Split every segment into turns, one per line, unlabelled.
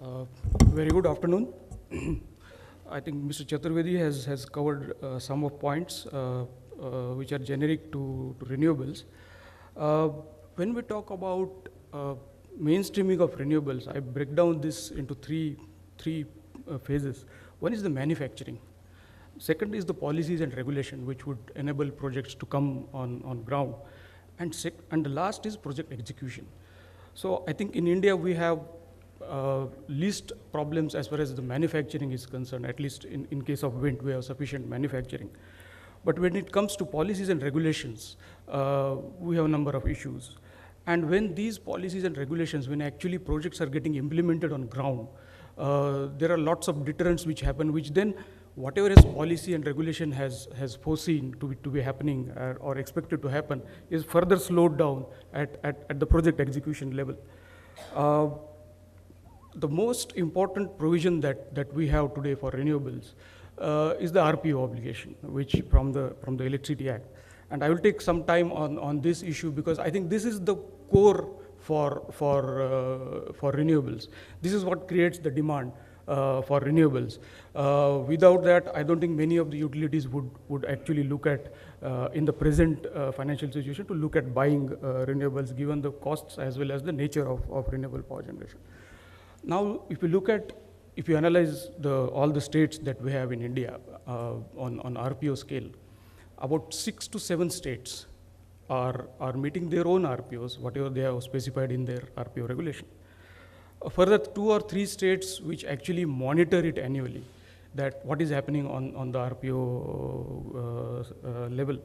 Uh, Very good afternoon. I think Mr. Chaturvedi has covered some of points which are generic to renewables. Uh, when we talk about mainstreaming of renewables, I break down this into three phases. One is the manufacturing. Second is the policies and regulation, which would enable projects to come on ground. And the last is project execution. So I think in India we have least problems as far as the manufacturing is concerned, at least in case of wind, we have sufficient manufacturing. But when it comes to policies and regulations, we have a number of issues. And when these policies and regulations, when actually projects are getting implemented on ground, there are lots of deterrents which happen, which then whatever is policy and regulation has foreseen to be happening or expected to happen is further slowed down at the project execution level. Uh, the most important provision that we have today for renewables is the RPO obligation, which from the Electricity Act. And I will take some time on this issue because I think this is the core for renewables. This is what creates the demand for renewables. Without that, I don't think many of the utilities would actually look at, in the present financial situation, to look at buying renewables given the costs as well as the nature of renewable power generation. Now, if you analyze all the states that we have in India on RPO scale, about 6 to 7 states are meeting their own RPOs, whatever they have specified in their RPO regulation. Further, 2 or 3 states which actually monitor it annually, that what is happening on the RPO level.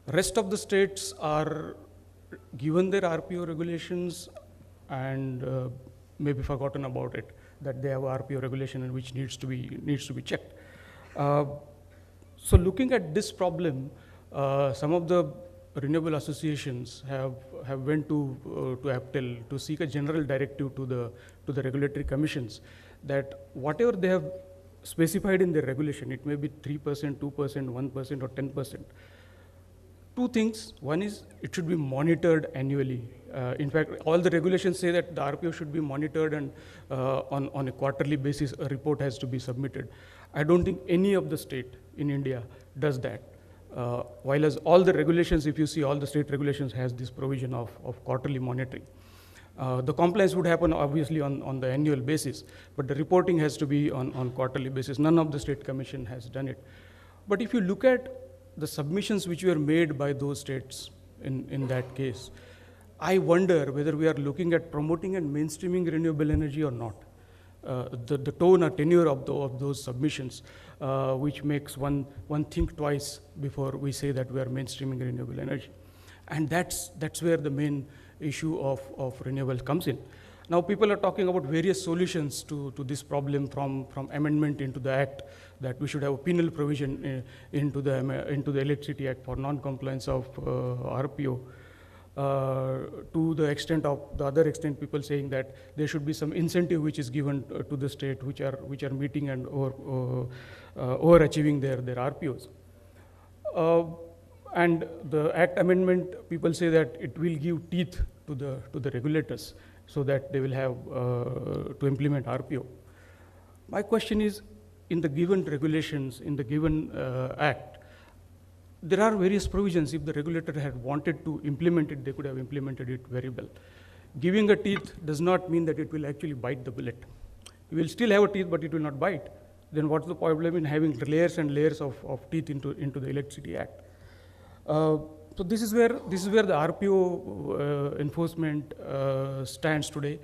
Rest of the states are given their RPO regulations and maybe forgotten about it, that they have RPO regulation and which needs to be checked. So looking at this problem, some of the renewable associations have went to APTEL to seek a general directive to the regulatory commissions that whatever they have specified in their regulation, it may be 3%, 2%, 1%, or 10%. Two things. One is it should be monitored annually. In fact, all the regulations say that the RPO should be monitored and on a quarterly basis, a report has to be submitted. I don't think any of the state in India does that. While as all the regulations, if you see all the state regulations has this provision of quarterly monitoring. The compliance would happen obviously on the annual basis, but the reporting has to be on quarterly basis. None of the state commission has done it. But if you look at the submissions which were made by those states in that case, I wonder whether we are looking at promoting and mainstreaming renewable energy or not. The tone or tenure of those submissions, which makes one think twice before we say that we are mainstreaming renewable energy. And that's where the main issue of renewable comes in. Now people are talking about various solutions to this problem, from amendment into the Act, that we should have a penal provision into the Electricity Act for non-compliance of RPO. To the extent of the other extent, people saying that there should be some incentive which is given to the state which are meeting and overachieving their RPOs. And the Act amendment, people say that it will give teeth to the regulators so that they will have to implement RPO. My question is, in the given regulations, in the given Act, there are various provisions. If the regulator had wanted to implement it, they could have implemented it very well. Giving a teeth does not mean that it will actually bite the bullet. You will still have a teeth, but it will not bite. Then what's the problem in having layers and layers of teeth into the Electricity Act? So this is where the RPO enforcement stands today.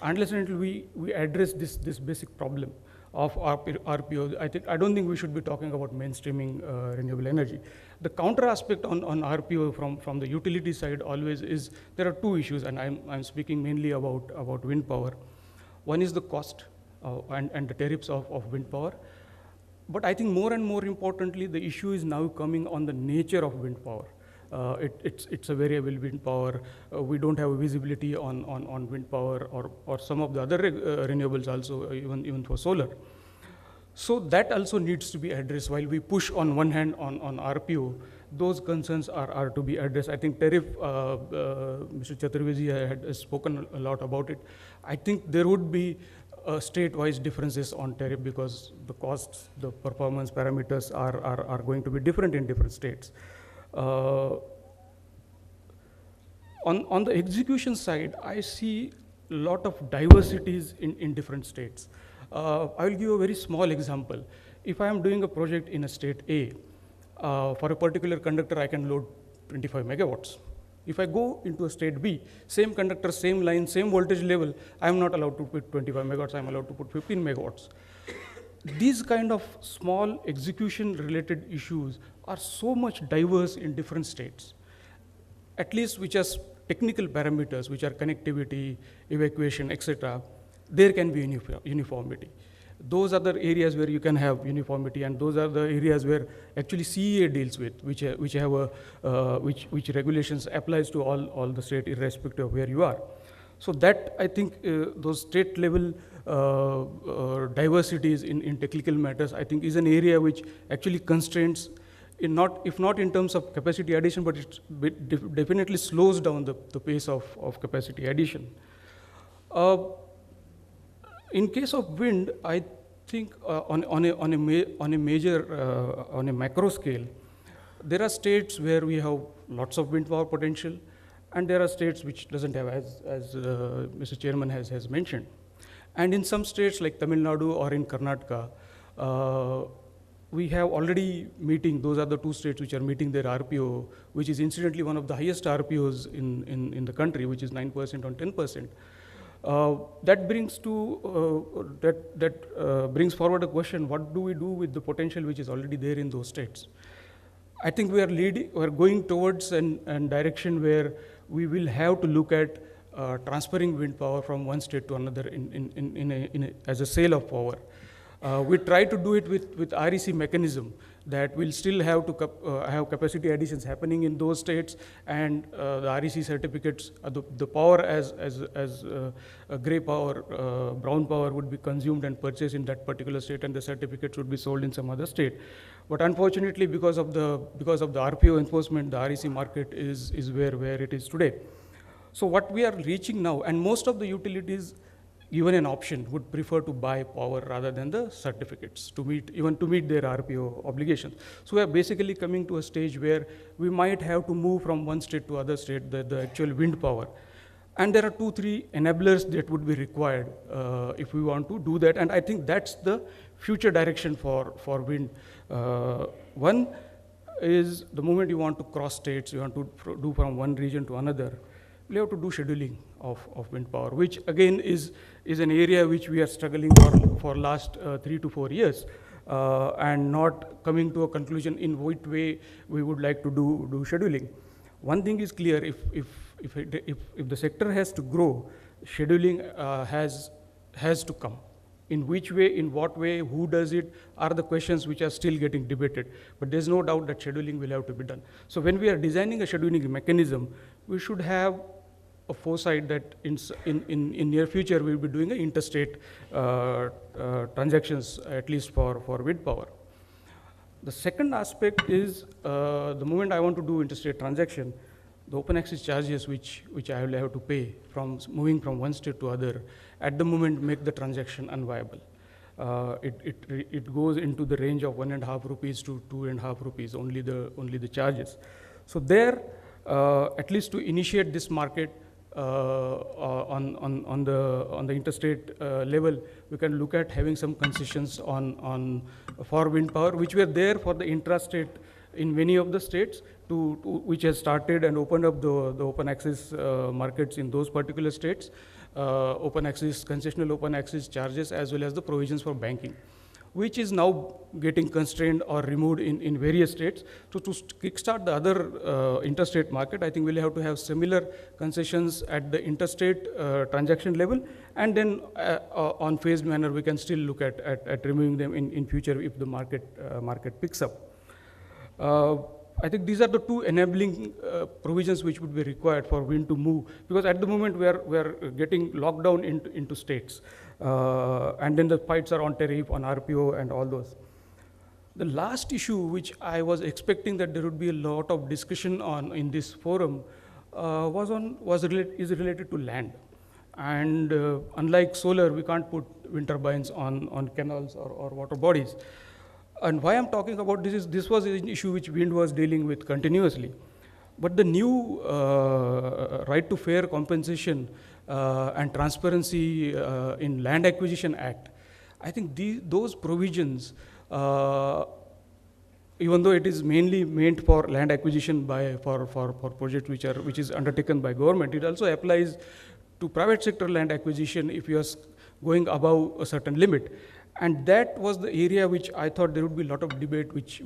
Unless and until we address this basic problem of RPO, I don't think we should be talking about mainstreaming renewable energy. The counter aspect on RPO from the utility side always is there are two issues, and I'm speaking mainly about wind power. One is the cost and the tariffs of wind power. But I think more and more importantly, the issue is now coming on the nature of wind power. It's a variable wind power. We don't have visibility on wind power or some of the other renewables also, even for solar. So that also needs to be addressed. While we push on one hand on RPO, those concerns are to be addressed. I think tariff, Mr. Chaturvedi had spoken a lot about it. I think there would be state-wise differences on tariff because the costs, the performance parameters are going to be different in different states. On the execution side, I see a lot of diversities in different states. I will give a very small example. If I am doing a project in a state A, for a particular conductor, I can load 25 megawatts. If I go into a state B, same conductor, same line, same voltage level, I am not allowed to put 25 megawatts, I am allowed to put 15 megawatts. These kind of small execution related issues are so much diverse in different states, at least which has technical parameters, which are connectivity, evacuation, etc. There can be uniformity. Those are the areas where you can have uniformity, and those are the areas where actually CEA deals with, which regulations applies to all the state irrespective of where you are. So that, I think, those state level diversities in technical matters, I think, is an area which actually constrains, if not in terms of capacity addition, but it definitely slows down the pace of capacity addition. In case of wind, I think on a macro scale, there are states where we have lots of wind power potential, and there are states which doesn't have, as Mr. Chairman has mentioned. And in some states like Tamil Nadu or in Karnataka, we have already meeting, those are the two states which are meeting their RPO, which is incidentally one of the highest RPOs in the country, which is 9% on 10%. That brings forward a question: what do we do with the potential which is already there in those states? I think we are going towards a direction where we will have to look at transferring wind power from one state to another as a sale of power. We try to do it with REC mechanism, that we'll still have to have capacity additions happening in those states, and the REC certificates, the power as gray power, brown power would be consumed and purchased in that particular state, and the certificates would be sold in some other state. But unfortunately, because of the RPO enforcement, the REC market is where it is today. So what we are reaching now, and most of the utilities, given an option, would prefer to buy power rather than the certificates to meet their RPO obligations. So we are basically coming to a stage where we might have to move from one state to other state, the actual wind power. And there are 2-3 enablers that would be required if we want to do that. And I think that's the future direction for wind. One is, the moment you want to cross states, you want to do from one region to another, we have to do scheduling of wind power, which again is an area which we are struggling for last 3 to 4 years, and not coming to a conclusion in what way we would like to do scheduling. One thing is clear: if the sector has to grow, scheduling has to come. In which way, in what way, who does it, are the questions which are still getting debated. But there's no doubt that scheduling will have to be done. So when we are designing a scheduling mechanism, we should have a foresight that in near future we'll be doing interstate transactions, at least for wind power. The second aspect is, the moment I want to do interstate transaction, the open access charges which I will have to pay from moving from one state to other, at the moment make the transaction unviable. It goes into the range of 1.5 rupees to 2.5 rupees, only the charges. So there, at least to initiate this market on the interstate level, we can look at having some concessions for wind power, which were there for the intrastate in many of the states, which has started and opened up the open access markets in those particular states, concessional open access charges, as well as the provisions for banking, which is now getting constrained or removed in various states. So to kickstart the other interstate market, I think we'll have to have similar concessions at the interstate transaction level, and then on phased manner, we can still look at removing them in future if the market picks up. I think these are the two enabling provisions which would be required for wind to move, because at the moment we are getting locked down into states, and then the fights are on tariff, on RPO, and all those. The last issue which I was expecting that there would be a lot of discussion on in this forum is related to land. And unlike solar, we can't put wind turbines on canals or water bodies. And why I'm talking about this is this was an issue which wind was dealing with continuously. But the new right to fair compensation and transparency in Land Acquisition Act, I think those provisions, even though it is mainly meant for land acquisition for projects which is undertaken by government, it also applies to private sector land acquisition if you are going above a certain limit. And that was the area which I thought there would be a lot of debate which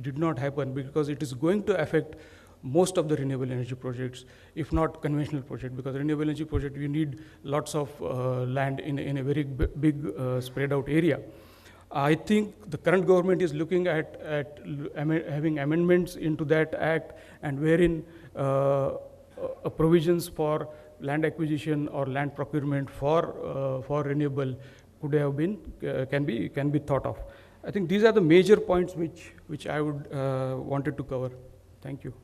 did not happen, because it is going to affect most of the renewable energy projects, if not conventional projects, because renewable energy project you need lots of land in a very big spread out area. I think the current government is looking at having amendments into that act, and wherein provisions for land acquisition or land procurement for renewable could have been can be thought of. I think these are the major points which I would wanted to cover. Thank you.